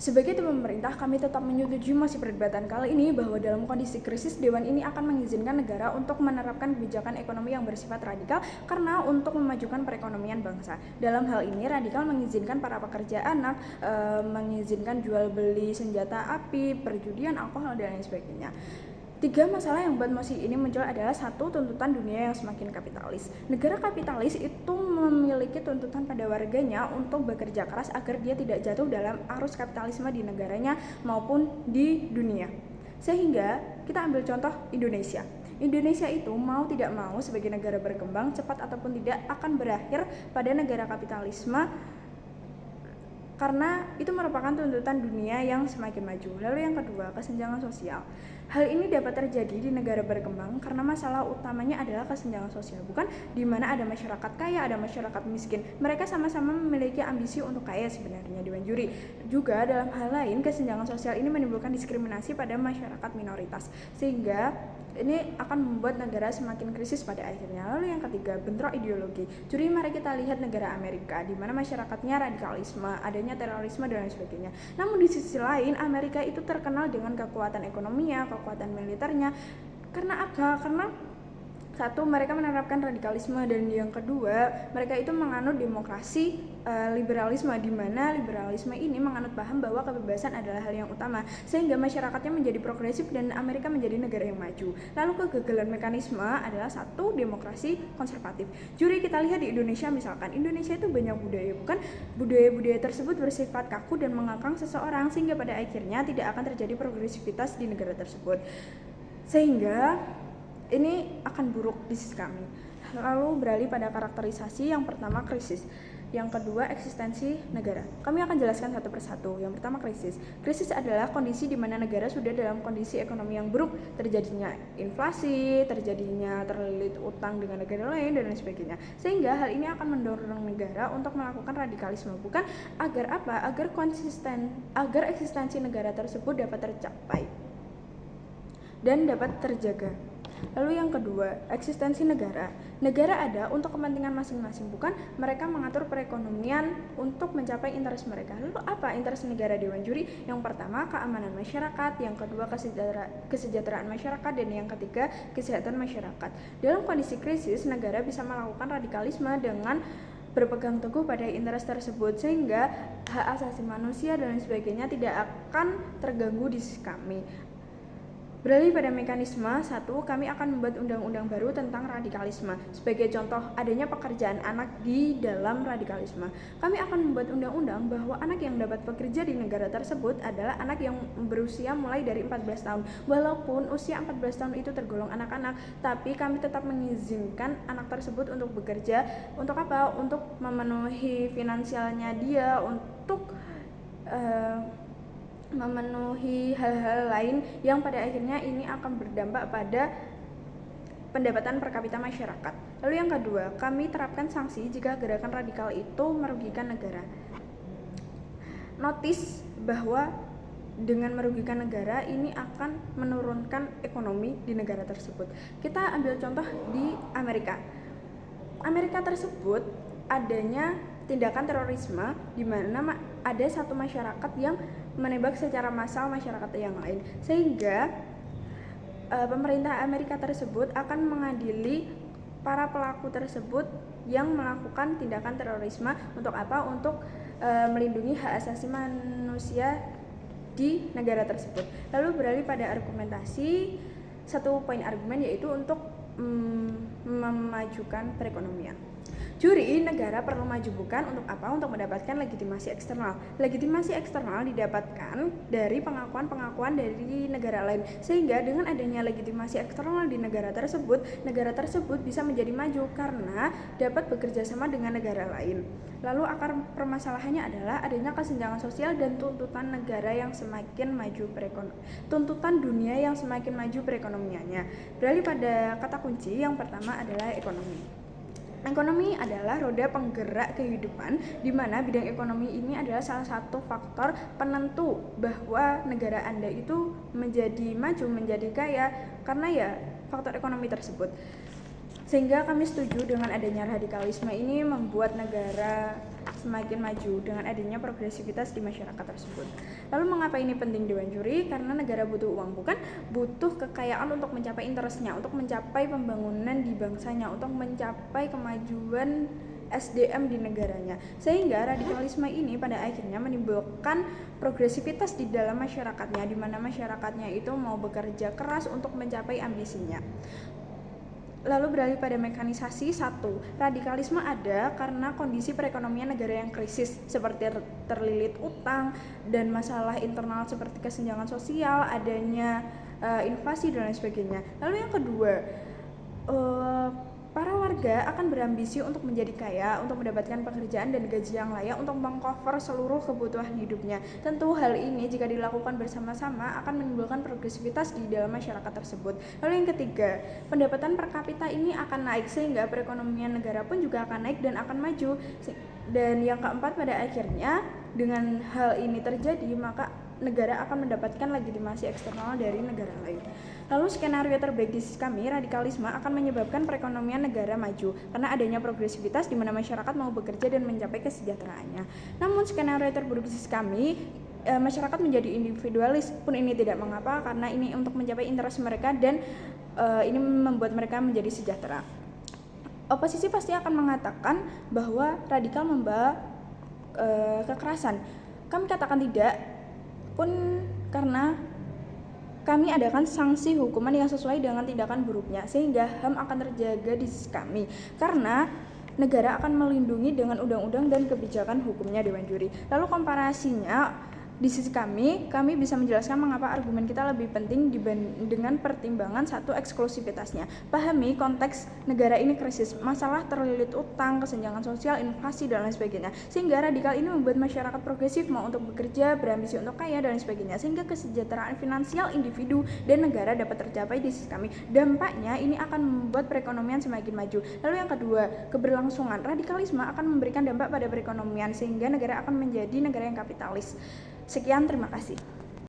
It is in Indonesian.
Sebagai tim pemerintah, kami tetap menyetujui masih perdebatan kali ini bahwa dalam kondisi krisis, Dewan ini akan mengizinkan negara untuk menerapkan kebijakan ekonomi yang bersifat radikal karena untuk memajukan perekonomian bangsa. Dalam hal ini, radikal mengizinkan para pekerja anak, mengizinkan jual beli senjata api, perjudian, alkohol, dan lain sebagainya. 3 masalah yang membuat mosi ini muncul adalah 1. Tuntutan dunia yang semakin kapitalis. Negara kapitalis itu memiliki tuntutan pada warganya untuk bekerja keras agar dia tidak jatuh dalam arus kapitalisme di negaranya maupun di dunia. Sehingga kita ambil contoh Indonesia. Indonesia itu mau tidak mau sebagai negara berkembang, cepat ataupun tidak akan berakhir pada negara kapitalisme karena itu merupakan tuntutan dunia yang semakin maju. Lalu yang kedua, kesenjangan sosial. Hal ini dapat terjadi di negara berkembang karena masalah utamanya adalah kesenjangan sosial, bukan di mana ada masyarakat kaya, ada masyarakat miskin. Mereka sama-sama memiliki ambisi untuk kaya sebenarnya Dewan Juri. Juga dalam hal lain, kesenjangan sosial ini menimbulkan diskriminasi pada masyarakat minoritas, sehingga ini akan membuat negara semakin krisis pada akhirnya. Lalu yang ketiga, bentrok ideologi. Jadi mari kita lihat negara Amerika, di mana masyarakatnya radikalisme, adanya terorisme dan lain sebagainya. Namun di sisi lain, Amerika itu terkenal dengan kekuatan ekonominya, kekuatan militernya. Karena apa? Karena 1, mereka menerapkan radikalisme, dan yang kedua, mereka itu menganut demokrasi liberalisme, di mana liberalisme ini menganut paham bahwa kebebasan adalah hal yang utama, sehingga masyarakatnya menjadi progresif dan Amerika menjadi negara yang maju. Lalu kegagalan mekanisme adalah 1, demokrasi konservatif. Juri kita lihat di Indonesia misalkan, Indonesia itu banyak budaya, bukan budaya-budaya tersebut bersifat kaku dan mengangkang seseorang, sehingga pada akhirnya tidak akan terjadi progresivitas di negara tersebut. Sehingga ini akan buruk di sisi kami. Lalu beralih pada karakterisasi. Yang pertama, krisis. Yang kedua, eksistensi negara. Kami akan jelaskan satu persatu. Yang pertama, krisis. Krisis adalah kondisi di mana negara sudah dalam kondisi ekonomi yang buruk, terjadinya inflasi, terjadinya terlilit utang dengan negara lain, dan lain sebagainya. Sehingga hal ini akan mendorong negara untuk melakukan radikalisme, bukan agar apa? Agar eksistensi negara tersebut dapat tercapai dan dapat terjaga. Lalu yang kedua, eksistensi negara. Negara ada untuk kepentingan masing-masing, bukan mereka mengatur perekonomian untuk mencapai interest mereka. Lalu apa interest negara Dewan Juri? Yang pertama, keamanan masyarakat, yang kedua, kesejahteraan masyarakat, dan yang ketiga, kesehatan masyarakat. Dalam kondisi krisis, negara bisa melakukan radikalisme dengan berpegang teguh pada interest tersebut, sehingga hak asasi manusia dan lain sebagainya tidak akan terganggu di sisi kami. Beralih pada mekanisme. 1, kami akan membuat undang-undang baru tentang radikalisme. Sebagai contoh, adanya pekerjaan anak di dalam radikalisme. Kami akan membuat undang-undang bahwa anak yang dapat bekerja di negara tersebut adalah anak yang berusia mulai dari 14 tahun. Walaupun usia 14 tahun itu tergolong anak-anak, tapi kami tetap mengizinkan anak tersebut untuk bekerja. Untuk apa? Untuk memenuhi finansialnya dia, untuk memenuhi hal-hal lain yang pada akhirnya ini akan berdampak pada pendapatan per kapita masyarakat. Lalu yang kedua, kami terapkan sanksi jika gerakan radikal itu merugikan negara. Notis bahwa dengan merugikan negara ini akan menurunkan ekonomi di negara tersebut. Kita ambil contoh di Amerika. Amerika tersebut adanya tindakan terorisme di mana ada satu masyarakat yang menembak secara massal masyarakat yang lain, sehingga pemerintah Amerika tersebut akan mengadili para pelaku tersebut yang melakukan tindakan terorisme. Untuk apa? Untuk melindungi hak asasi manusia di negara tersebut. Lalu beralih pada argumentasi. 1 poin argumen yaitu untuk memajukan perekonomian. Juri, negara perlu maju bukan untuk apa? Untuk mendapatkan legitimasi eksternal. Legitimasi eksternal didapatkan dari pengakuan-pengakuan dari negara lain, sehingga dengan adanya legitimasi eksternal di negara tersebut bisa menjadi maju karena dapat bekerja sama dengan negara lain. Lalu akar permasalahannya adalah adanya kesenjangan sosial dan tuntutan negara yang semakin maju tuntutan dunia yang semakin maju perekonomiannya. Beralih pada kata kunci. Yang pertama adalah ekonomi. Ekonomi adalah roda penggerak kehidupan, di mana bidang ekonomi ini adalah salah satu faktor penentu bahwa negara Anda itu menjadi maju, menjadi kaya, karena ya faktor ekonomi tersebut. Sehingga kami setuju dengan adanya radikalisme ini membuat negara semakin maju dengan adanya progresivitas di masyarakat tersebut. Lalu mengapa ini penting Dewan Juri? Karena negara butuh uang, bukan butuh kekayaan untuk mencapai interestnya, untuk mencapai pembangunan di bangsanya, untuk mencapai kemajuan SDM di negaranya. Sehingga radikalisme ini pada akhirnya menimbulkan progresivitas di dalam masyarakatnya, di mana masyarakatnya itu mau bekerja keras untuk mencapai ambisinya. Lalu beralih pada mekanisasi. 1. Radikalisme ada karena kondisi perekonomian negara yang krisis seperti terlilit utang dan masalah internal seperti kesenjangan sosial, adanya inflasi dan lain sebagainya. Lalu yang kedua, para warga akan berambisi untuk menjadi kaya, untuk mendapatkan pekerjaan dan gaji yang layak untuk mengcover seluruh kebutuhan hidupnya. Tentu hal ini jika dilakukan bersama-sama akan menimbulkan progresivitas di dalam masyarakat tersebut. Lalu yang ketiga, pendapatan per kapita ini akan naik sehingga perekonomian negara pun juga akan naik dan akan maju. Dan yang keempat, pada akhirnya dengan hal ini terjadi maka negara akan mendapatkan legitimasi eksternal dari negara lain. Lalu skenario terbaik di sisi kami, radikalisme akan menyebabkan perekonomian negara maju karena adanya progresivitas di mana masyarakat mau bekerja dan mencapai kesejahteraannya. Namun skenario terburuk di sisi kami, masyarakat menjadi individualis pun ini tidak mengapa karena ini untuk mencapai interest mereka dan ini membuat mereka menjadi sejahtera. Oposisi pasti akan mengatakan bahwa radikal membawa kekerasan. Kami katakan tidak, pun karena kami adakan sanksi hukuman yang sesuai dengan tindakan buruknya sehingga HAM akan terjaga di sisi kami karena negara akan melindungi dengan undang-undang dan kebijakan hukumnya Dewan Juri. Lalu komparasinya di sisi kami bisa menjelaskan mengapa argumen kita lebih penting dengan pertimbangan 1. Eksklusivitasnya. Pahami konteks negara ini krisis, masalah terlilit utang, kesenjangan sosial, inflasi dan lain sebagainya. Sehingga radikal ini membuat masyarakat progresif mau untuk bekerja, berambisi untuk kaya dan lain sebagainya. Sehingga kesejahteraan finansial individu dan negara dapat tercapai di sisi kami. Dampaknya ini akan membuat perekonomian semakin maju. Lalu yang kedua, keberlangsungan. Radikalisme akan memberikan dampak pada perekonomian sehingga negara akan menjadi negara yang kapitalis. Sekian, terima kasih.